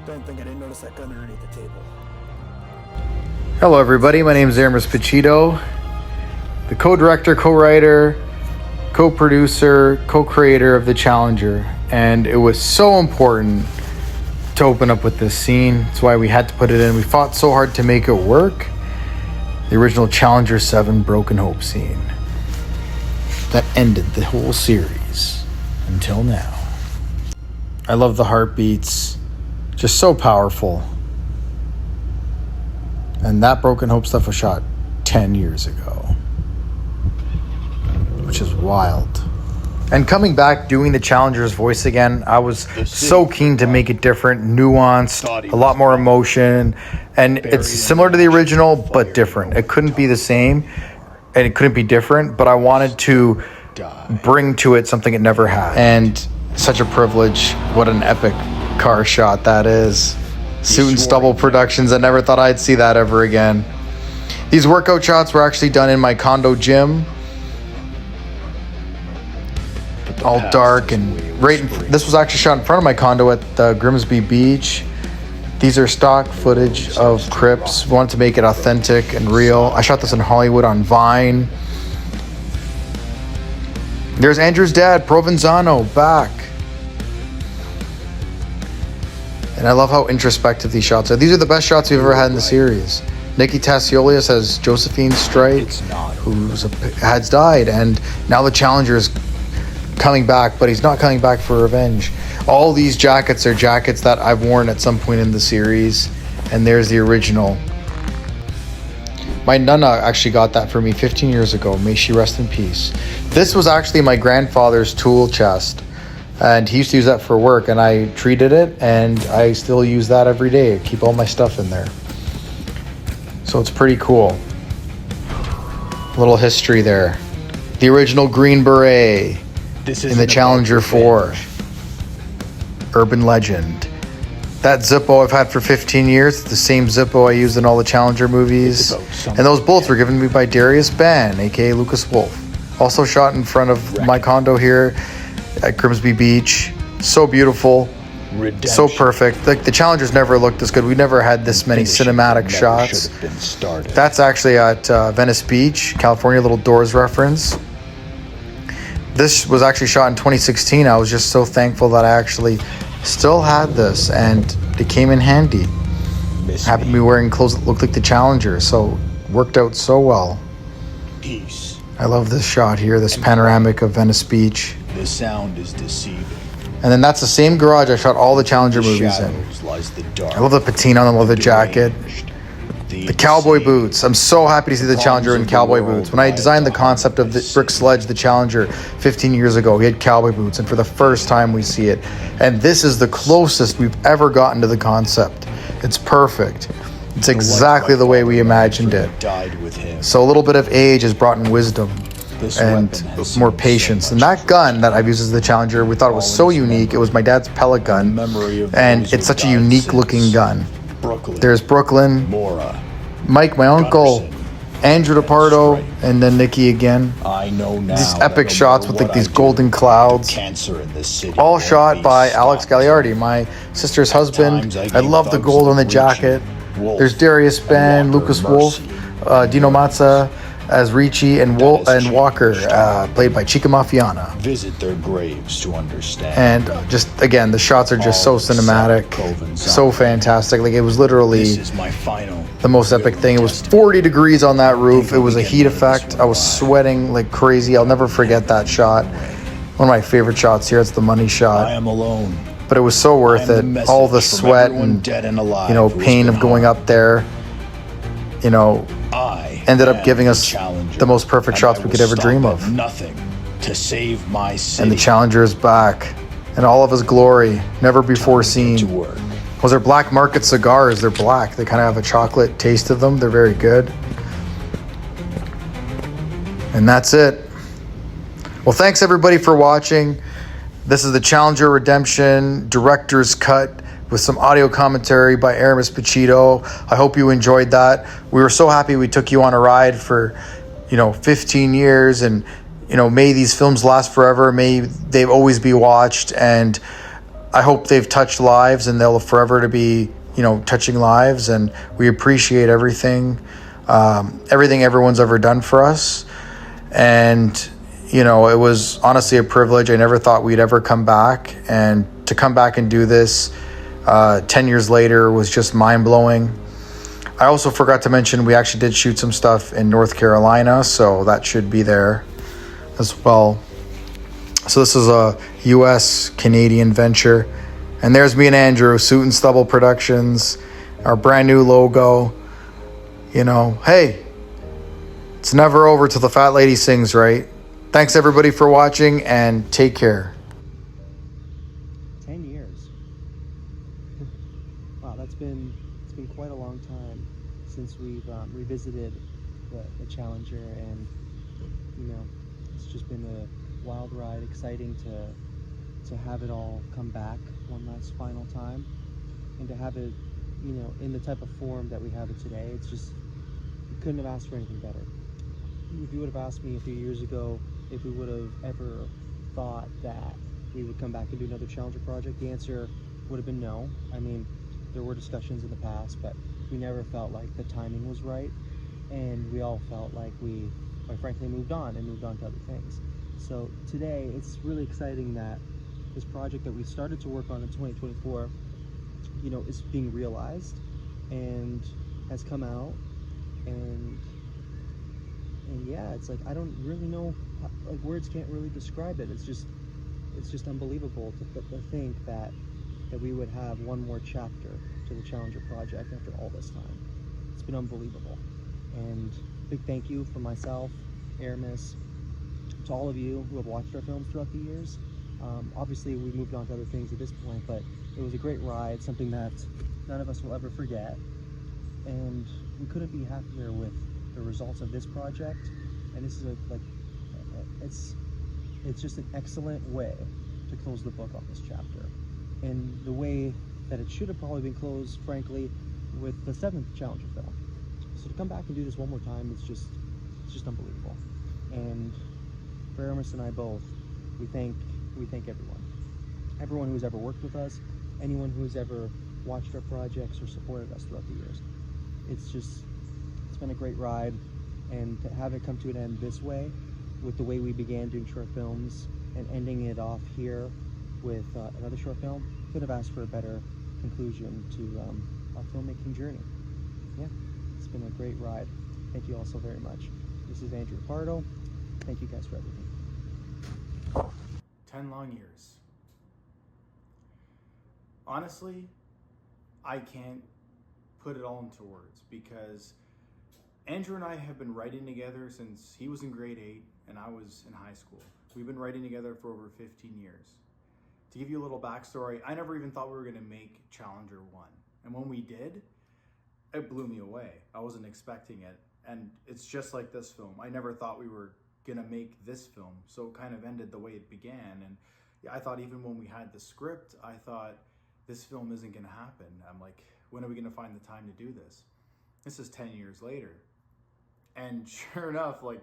Don't think I didn't notice that gun underneath the table. Hello everybody, my name is Aramis Pacitto, the co-director, co-writer, co-producer, co-creator of The Challenger, and it was so important to open up with this scene. That's why we had to put it in. We fought so hard to make it work. The original Challenger 7 Broken Hope scene that ended the whole series until now. I love the heartbeats, just so powerful. And that Broken Hope stuff was shot 10 years ago, which is wild. And coming back, doing the Challenger's voice again, I was so keen to make it different, nuanced, a lot more emotion. And it's similar to the original, but different. It couldn't be the same, and it couldn't be different, but I wanted to bring to it something it never had. And such a privilege. What an epic car shot that is. Suit and Stubble Productions. I never thought I'd see that ever again. These workout shots were actually done in my condo gym. All dark and this was actually shot in front of my condo at Grimsby Beach. These are stock footage of Crips. We wanted to make it authentic and real. I shot this in Hollywood on Vine. There's Andrew's dad, Provenzano, back. And I love how introspective these shots are. These are the best shots we've ever had in the series. Nikki Tassiolius as Josephine Strike, has died, and now the Challenger is coming back, but he's not coming back for revenge. All these jackets are jackets that I've worn at some point in the series, and there's the original. My Nana actually got that for me 15 years ago. May she rest in peace. This was actually my grandfather's tool chest, and he used to use that for work, and I treated it, and I still use that every day. I keep all my stuff in there. So it's pretty cool. A little history there. The original Green Beret in the Challenger 4. Urban legend. That Zippo I've had for 15 years. It's the same Zippo I used in all the Challenger movies. And those bullets were given to me by Darius Ban, aka Lucas Wolf. Also shot in front of my condo here at Grimsby Beach. So beautiful. So perfect. Like the Challengers never looked this good. We never had this many cinematic shots. That's actually at Venice Beach, California, little Doors reference. This was actually shot in 2016. I was just so thankful that I actually still had this, and it came in handy. Happened to be wearing clothes that looked like the Challenger, so worked out so well. Peace. I love this shot here, this panoramic of Venice Beach. The sound is deceiving. And then that's the same garage I shot all the Challenger movies in. I love the patina on the leather jacket. The cowboy boots. I'm so happy to see the Challenger in cowboy boots. When I designed the concept of the brick sledge, the Challenger, 15 years ago, we had cowboy boots, and for the first time we see it. And this is the closest we've ever gotten to the concept. It's perfect. It's exactly the way we imagined it. So a little bit of age has brought in wisdom and more patience. And that gun that I've used as the Challenger, we thought it was so unique. It was my dad's pellet gun, and it's such a unique looking gun. There's Brooklyn, Mike, my uncle, Andrew Pardo, and then Nikki again. These epic shots with like these golden clouds, all shot by Alex Gagliardi, my sister's husband. I love the gold on the jacket. There's Darius Ben, Lucas Wolf, Dino Mazza as Ricci, and Walker, played by Chica Maffiana. Visit their graves to understand. And just again, the shots are just so cinematic, so fantastic. Like it was literally the most epic thing. It was 40 degrees on that roof. It was a heat effect. I was sweating like crazy. I'll never forget that shot. One of my favorite shots here. It's the money shot. I am alone. But it was so worth it. All the sweat and pain of going up there. Ended up giving us the most perfect shots we could ever dream of. Nothing to save my city. And the Challenger is back in all of his glory, never before seen. Those are Black Market cigars. They're black. They kind of have a chocolate taste to them. They're very good. And that's it. Well, thanks everybody for watching. This is the Challenger Redemption Director's Cut with some audio commentary by Aramis Pacitto. I hope you enjoyed that. We were so happy we took you on a ride for, 15 years, and, may these films last forever. May they always be watched. And I hope they've touched lives, and they'll forever to be, touching lives. And we appreciate everything everyone's ever done for us. And, it was honestly a privilege. I never thought we'd ever come back. And to come back and do this 10 years later was just mind-blowing. I also forgot to mention we actually did shoot some stuff in North Carolina, so that should be there as well. So this is a U.S.-Canadian venture. And there's me and Andrew, Suit and Stubble Productions, our brand new logo. Hey, it's never over till the fat lady sings, right? Thanks everybody for watching, and take care. 10 years. Wow, it's been quite a long time since we've revisited the Challenger, and it's just been a wild ride, exciting to have it all come back one last final time, and to have it in the type of form that we have it today. It's just, we couldn't have asked for anything better. If you would have asked me a few years ago if we would have ever thought that we would come back and do another Challenger project, the answer would have been no. I mean, there were discussions in the past, but we never felt like the timing was right, and we all felt like we, quite frankly, moved on to other things. So today, it's really exciting that this project that we started to work on in 2024, is being realized and has come out, and yeah, it's like, I don't really know, like, words can't really describe it. It's just unbelievable to think that we would have one more chapter to the Challenger project after all this time. It's been unbelievable. And big thank you from myself, Aramis, to all of you who have watched our films throughout the years. Obviously, we've moved on to other things at this point, but it was a great ride, something that none of us will ever forget. And we couldn't be happier with the results of this project. And this is it's just an excellent way to close the book on this chapter, in the way that it should have probably been closed, frankly, with the 7th Challenger film. So to come back and do this one more time, it's just unbelievable. And for Aramis and I both, we thank everyone who's ever worked with us, anyone who's ever watched our projects or supported us throughout the years. It's been a great ride, and to have it come to an end this way, with the way we began doing short films and ending it off here with another short film, could have asked for a better conclusion to our filmmaking journey. Yeah, it's been a great ride. Thank you all so very much. This is Andrew Pardo. Thank you guys for everything. 10 long years. Honestly, I can't put it all into words, because Andrew and I have been writing together since he was in grade 8 and I was in high school. We've been writing together for over 15 years. To give you a little backstory, I never even thought we were going to make Challenger 1. And when we did, it blew me away. I wasn't expecting it. And it's just like this film. I never thought we were going to make this film. So it kind of ended the way it began. And I thought even when we had the script, I thought this film isn't going to happen. I'm like, when are we going to find the time to do this? This is 10 years later. And sure enough, like,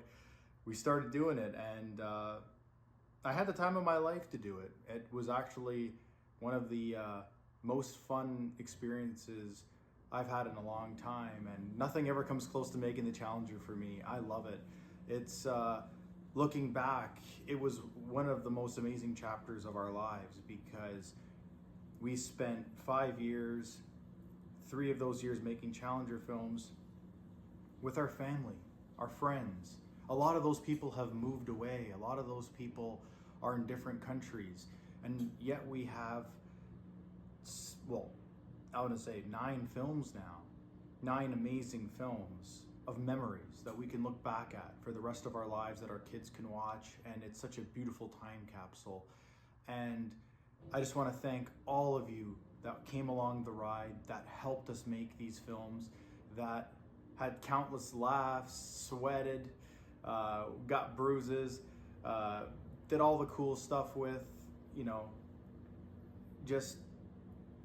we started doing it, and I had the time of my life to do it. It was actually one of the most fun experiences I've had in a long time, and nothing ever comes close to making the Challenger for me. I love it. It's, looking back, it was one of the most amazing chapters of our lives, because we spent 5 years, 3 of those years making Challenger films with our family, our friends. A lot of those people have moved away. A lot of those people are in different countries. And yet we have, well, I want to say 9 films now, 9 amazing films of memories that we can look back at for the rest of our lives, that our kids can watch. And it's such a beautiful time capsule. And I just want to thank all of you that came along the ride, that helped us make these films, that had countless laughs, sweated, got bruises, did all the cool stuff with, just,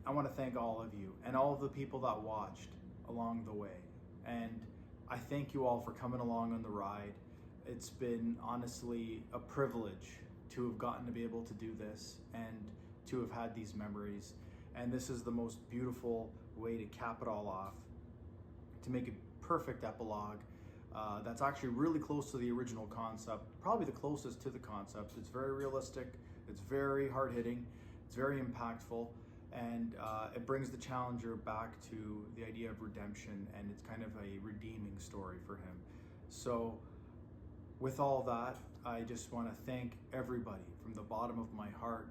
I want to thank all of you and all of the people that watched along the way. And I thank you all for coming along on the ride. It's been honestly a privilege to have gotten to be able to do this, and to have had these memories. And this is the most beautiful way to cap it all off, to make a perfect epilogue that's actually really close to the original concept, probably the closest to the concept. It's very realistic, it's very hard-hitting, it's very impactful, and it brings the challenger back to the idea of redemption, and it's kind of a redeeming story for him. So with all that, I just want to thank everybody from the bottom of my heart.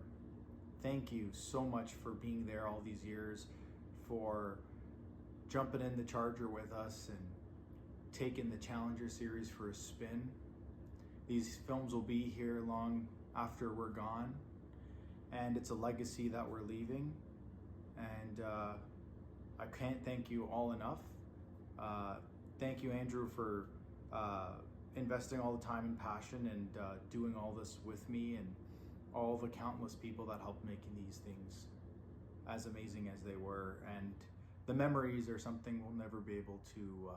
Thank you so much for being there all these years, for jumping in the Charger with us and taking the Challenger series for a spin. These films will be here long after we're gone, and it's a legacy that we're leaving. And I can't thank you all enough. Thank you, Andrew, for investing all the time and passion and doing all this with me, and all the countless people that helped making these things as amazing as they were. And the memories are something we'll never be able to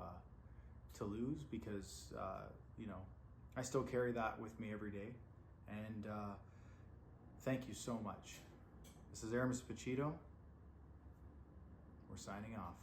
lose, because you know, I still carry that with me every day. And thank you so much. This is Aramis Pacitto. We're signing off.